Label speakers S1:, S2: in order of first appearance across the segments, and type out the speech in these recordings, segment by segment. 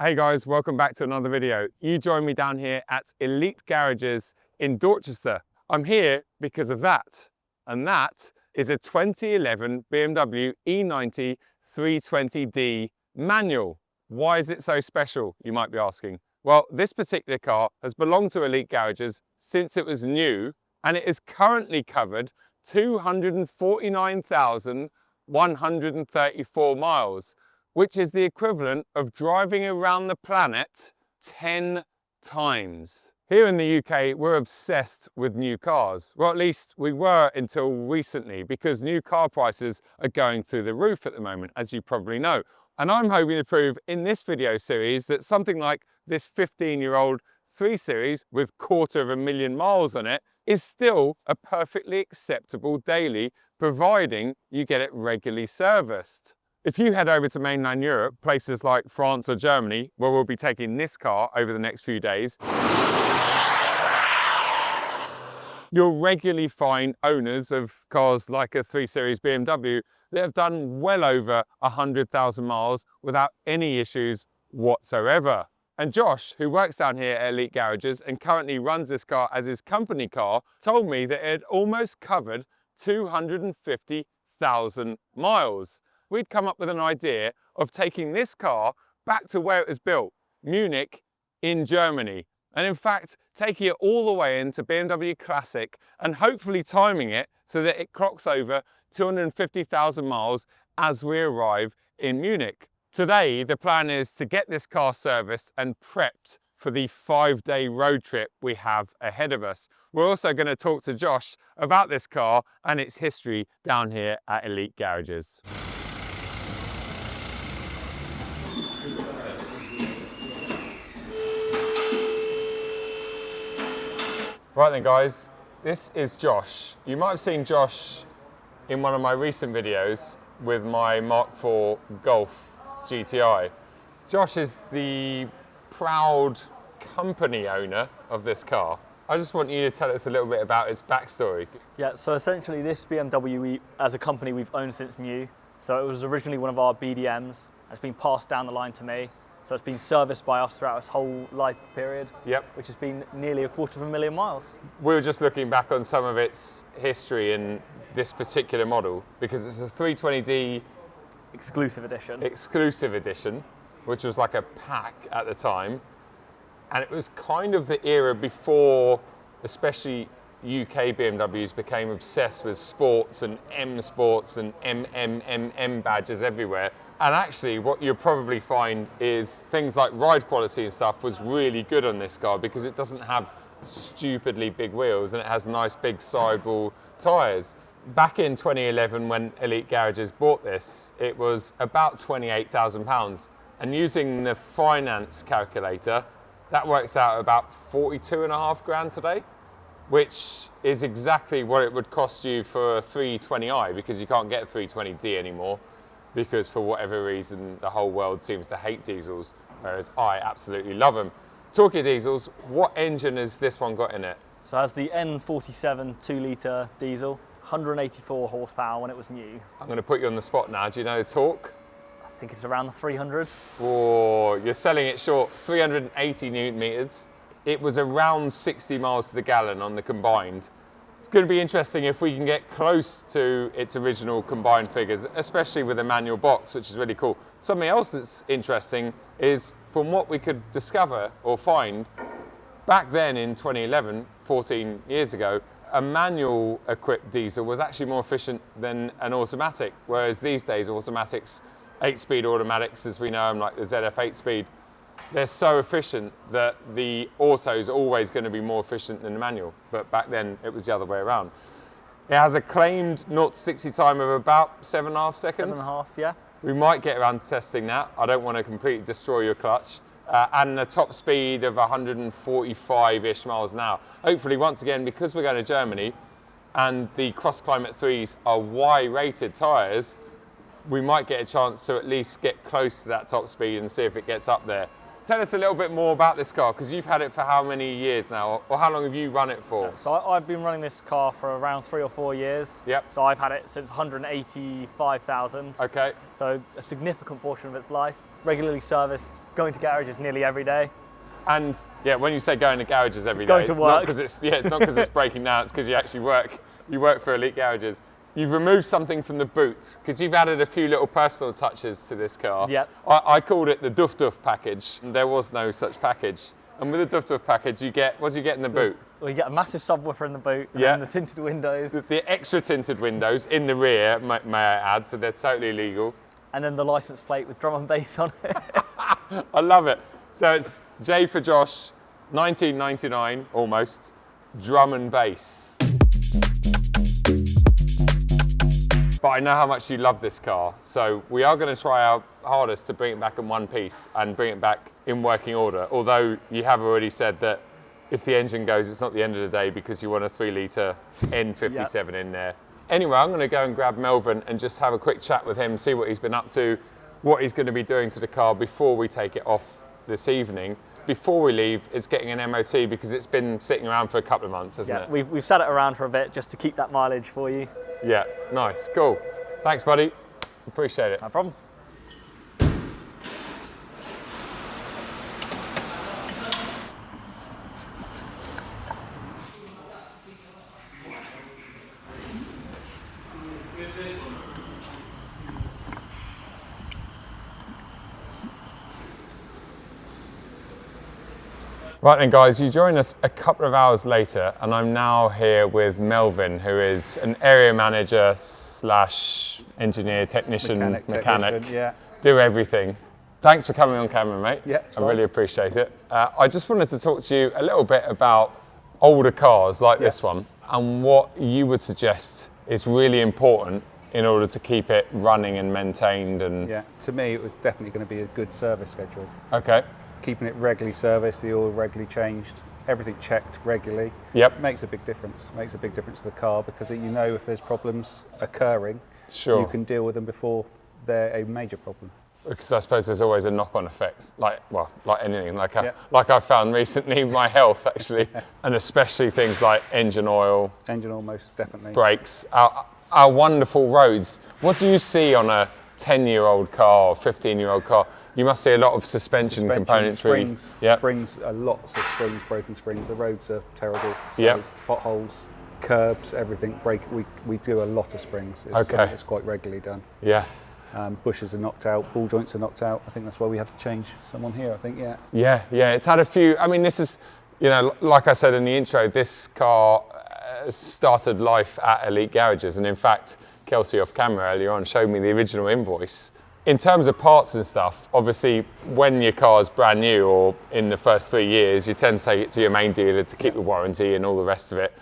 S1: Hey guys, welcome back to another video. You join me down here at Elite Garages in Dorchester. I'm here because of that, and that is a 2011 BMW E90 320d manual. Why is it so special, you might be asking? Well, this particular car has belonged to Elite Garages since it was new, and it is currently covered 249,134 miles, which is the equivalent of driving around the planet 10 times. Here in the UK, we're obsessed with new cars. Well, at least we were until recently, because new car prices are going through the roof at the moment, as you probably know. And I'm hoping to prove in this video series that something like this 15-year-old 3 Series with 250,000 miles on it is still a perfectly acceptable daily, providing you get it regularly serviced. If you head over to mainland Europe, places like France or Germany, where we'll be taking this car over the next few days, you'll regularly find owners of cars like a 3 Series BMW that have done well over 100,000 miles without any issues whatsoever. And Josh, who works down here at Elite Garages and currently runs this car as his company car, told me that it had almost covered 250,000 miles. We'd come up with an idea of taking this car back to where it was built, Munich in Germany. And in fact, taking it all the way into BMW Classic and hopefully timing it so that it clocks over 250,000 miles as we arrive in Munich. Today, the plan is to get this car serviced and prepped for the 5-day road trip we have ahead of us. We're also going to talk to Josh about this car and its history down here at Elite Garages. Right then guys, this is Josh. You might have seen Josh in one of my recent videos with my Mark IV Golf GTI. Josh is the proud company owner of this car. I just want you to tell us a little bit about its backstory.
S2: Yeah, so essentially this BMW, as a company, we've owned since new. So it was originally one of our BDMs. It's been passed down the line to me. So it's been serviced by us throughout its whole life period,
S1: Yep.
S2: which has been nearly 250,000 miles.
S1: We were just looking back on some of its history in this particular model, because it's a 320d
S2: Exclusive edition,
S1: which was like a pack at the time. And it was kind of the era before, especially UK BMWs became obsessed with sports and M Sports and MMMM badges everywhere. And actually what you'll probably find is things like ride quality and stuff was really good on this car, because it doesn't have stupidly big wheels and it has nice big sidewall tyres. Back in 2011, when Elite Garages bought this, it was about £28,000. And using the finance calculator, that works out about 42.5 grand today, which is exactly what it would cost you for a 320i, because you can't get a 320d anymore, because for whatever reason, the whole world seems to hate diesels, whereas I absolutely love them. Talking of diesels, what engine has this one got in it?
S2: So it has the N47 2-litre diesel, 184 horsepower when it was new.
S1: I'm going to put you on the spot now. Do you know the torque?
S2: I think it's around the 300.
S1: Oh, you're selling it short. 380 newton meters. It was around 60 miles to the gallon on the combined. It's going to be interesting if we can get close to its original combined figures, especially with a manual box, which is really cool. Something else that's interesting is, from what we could discover or find, back then in 2011, 14 years ago, a manual equipped diesel was actually more efficient than an automatic, whereas these days automatics, 8-speed automatics as we know them, like the ZF 8-speed, they're so efficient that the auto is always going to be more efficient than the manual. But back then it was the other way around. It has a claimed 0 to 60 time of about 7.5 seconds.
S2: 7.5, yeah.
S1: We might get around to testing that. I don't want to completely destroy your clutch. And a top speed of 145-ish miles an hour. Hopefully, once again, because we're going to Germany and the Cross Climate 3s are Y-rated tyres, we might get a chance to at least get close to that top speed and see if it gets up there. tell us a little bit more about this car, because you've had it for how many years now, or how long have you run it for?
S2: So I've been running this car for around 3 or 4 years.
S1: Yep.
S2: So I've had it since 185,000.
S1: Okay.
S2: So a significant portion of its life. Regularly serviced, going to garages nearly every day.
S1: And yeah, when you say going to garages every day,
S2: Going to
S1: it's
S2: work.
S1: not because it's not because it's breaking down. It's because you actually work. You work for Elite Garages. You've removed something from the boot because you've added a few little personal touches to this car.
S2: Yep.
S1: I called it the DuffDuff package. There was no such package. And with the DuffDuff package, what do you get in the boot?
S2: Well, you get a massive subwoofer in the boot, and
S1: Yeah.
S2: then the tinted windows,
S1: The extra tinted windows in the rear, may I add, so they're totally legal.
S2: and then the license plate with drum and bass on it.
S1: I love it. So it's J for Josh, 1999 almost, drum and bass. But I know how much you love this car, so we are going to try our hardest to bring it back in one piece and bring it back in working order. Although you have already said that if the engine goes, it's not the end of the day because you want a 3-litre N57 in there. Anyway, I'm going to go and grab Melvin and just have a quick chat with him, see what he's been up to, what he's going to be doing to the car before we take it off this evening. Before we leave, it's getting an MOT because it's been sitting around for a couple of months, hasn't
S2: Yeah,
S1: it?
S2: we've sat it around for a bit just to keep that mileage for you.
S1: Yeah, nice, cool. Thanks, buddy. Appreciate it.
S2: No problem.
S1: Right then guys, you join us a couple of hours later and I'm now here with Melvin, who is an area manager slash engineer, technician, mechanic,
S3: yeah.
S1: do everything. Thanks for coming on camera, mate.
S3: Yeah, it's
S1: I
S3: fine.
S1: really appreciate it. I just wanted to talk to you a little bit about older cars like this one and what you would suggest is really important in order to keep it running and maintained. And
S3: Yeah, to me it was definitely going to be a good service schedule.
S1: Okay.
S3: Keeping it regularly serviced, the oil regularly changed, everything checked regularly.
S1: Yep.
S3: Makes a big difference. Makes a big difference to the car because you know if there's problems occurring,
S1: Sure.
S3: you can deal with them before they're a major problem.
S1: Because I suppose there's always a knock-on effect, like anything, like
S3: Yeah.
S1: like I found recently, my health actually, and especially things like engine oil,
S3: Engine almost definitely.
S1: brakes, our wonderful roads. What do you see on a 10-year-old car or 15-year-old car? You must see a lot of suspension componentry.
S3: Springs,
S1: Yep.
S3: springs, lots of springs, broken springs. The roads are terrible. So
S1: Yep.
S3: potholes, curbs, everything break. We do a lot of springs. It's
S1: Okay.
S3: something that's quite regularly done.
S1: Yeah.
S3: Bushes are knocked out, ball joints are knocked out. I think that's why we had to change someone here, I think, yeah.
S1: Yeah, it's had a few. I mean, this is, like I said in the intro, this car started life at Elite Garages. And in fact, Kelsey off camera earlier on showed me the original invoice. In terms of parts and stuff, obviously, when your car's brand new or in the first 3 years, you tend to take it to your main dealer to keep the warranty and all the rest of it.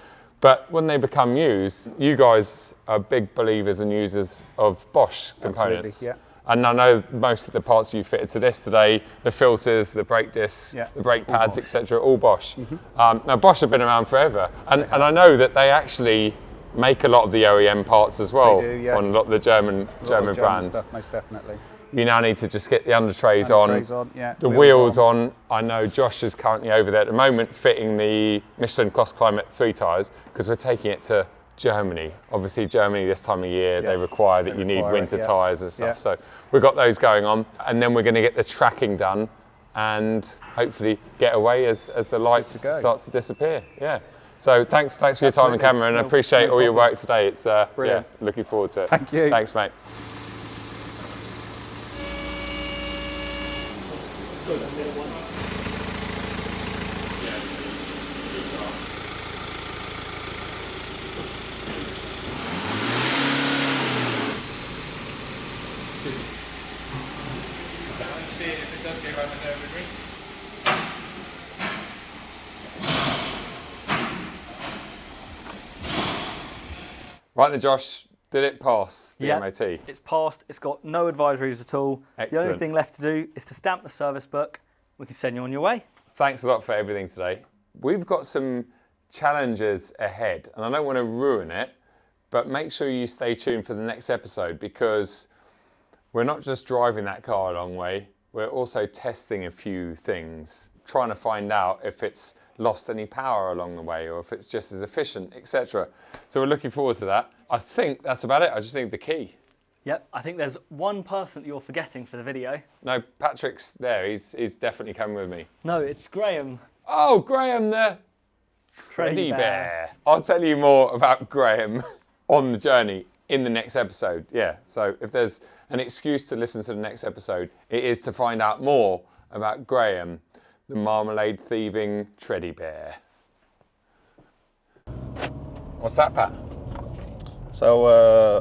S1: But when they become used, you guys are big believers and users of Bosch components.
S3: Absolutely, yeah.
S1: And I know most of the parts you fitted to this today, the filters, the brake discs,
S3: Yeah,
S1: the brake
S3: all
S1: pads,
S3: Bosch.
S1: etc., all Bosch. Now Bosch have been around forever, and I know that they actually make a lot of the OEM parts as well
S3: They do, yes.
S1: on a lot of the German
S3: A lot of
S1: German brands.
S3: stuff, most definitely.
S1: You now need to just get the under trays
S3: Trays on, yeah.
S1: the wheels on. I know Josh is currently over there at the moment fitting the Michelin Cross Climate 3 tyres because we're taking it to Germany. Obviously Germany this time of year, they require that you need
S3: require it,
S1: winter
S3: yeah.
S1: tyres and stuff.
S3: Yeah.
S1: So we've got those going on. And then we're going to get the tracking done and hopefully get away as the light
S3: to go.
S1: starts to disappear. Yeah. So thanks for your time on
S3: Absolutely.
S1: camera, and I
S3: No-
S1: appreciate
S3: no
S1: all your
S3: problem.
S1: work today. It's
S3: Brilliant.
S1: looking forward to it.
S3: Thank you.
S1: Thanks, mate.
S4: See if it does go around the with me.
S1: Right then, Josh, did it pass the
S2: Yeah.
S1: MOT?
S2: It's passed, it's got no advisories at all. The
S1: Excellent.
S2: only thing left to do is to stamp the service book. We can send you on your way.
S1: Thanks a lot for everything today. We've got some challenges ahead, and I don't want to ruin it, but make sure you stay tuned for the next episode because we're not just driving that car a long way, we're also testing a few things, trying to find out if it's lost any power along the way or if it's just as efficient, etc. So we're looking forward to that. I think that's about it. I just need the key.
S2: Yep, I think there's one person that you're forgetting for the video.
S1: No, Patrick's there. He's definitely coming with me.
S2: No, it's Graham.
S1: Oh, Graham the Teddy bear. I'll tell you more about Graham on the journey in the next episode. Yeah, so if there's an excuse to listen to the next episode, it is to find out more about Graham, the marmalade thieving teddy bear. What's that, Pat?
S5: So,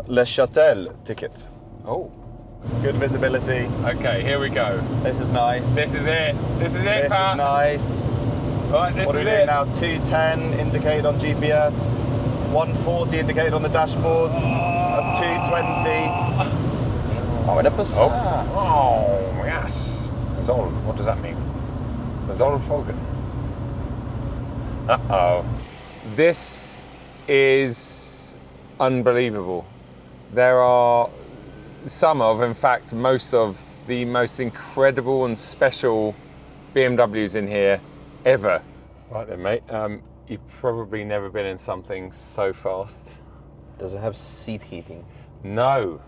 S5: Le Châtel ticket.
S1: Oh.
S5: Good visibility.
S1: Okay, here we go.
S5: This is nice.
S1: This is it. This is it,
S5: This
S1: Pat.
S5: is nice.
S1: Right, this
S5: What are
S1: is
S5: we doing
S1: it.
S5: now? 210 indicated on GPS. 140 indicated on the dashboard. That's 220. Oh, in a passat.
S1: Oh, yes. Zoll. What does that mean? Zollfolgen. Uh-oh. This is unbelievable. There are some of, in fact, most of the most incredible and special BMWs in here ever. Right then, mate. You've probably never been in something so fast.
S6: Does it have seat heating?
S1: No.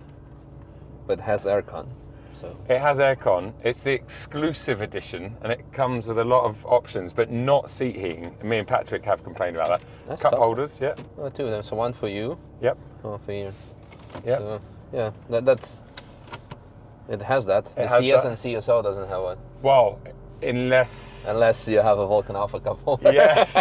S6: But it has aircon. So
S1: It has aircon. It's the exclusive edition, and it comes with a lot of options, but not seat heating. Me and Patrick have complained about that.
S6: That's
S1: Cup
S6: tough.
S1: holders, yeah.
S6: oh, two of them. So one for you,
S1: Yep.
S6: one for you.
S1: Yep.
S6: So, yeah, that's. It has that.
S1: It
S6: The
S1: has
S6: CS
S1: that.
S6: and CSO doesn't have one.
S1: Well, unless
S6: Unless you have a Vulcan Alpha Cup holder.
S1: yes.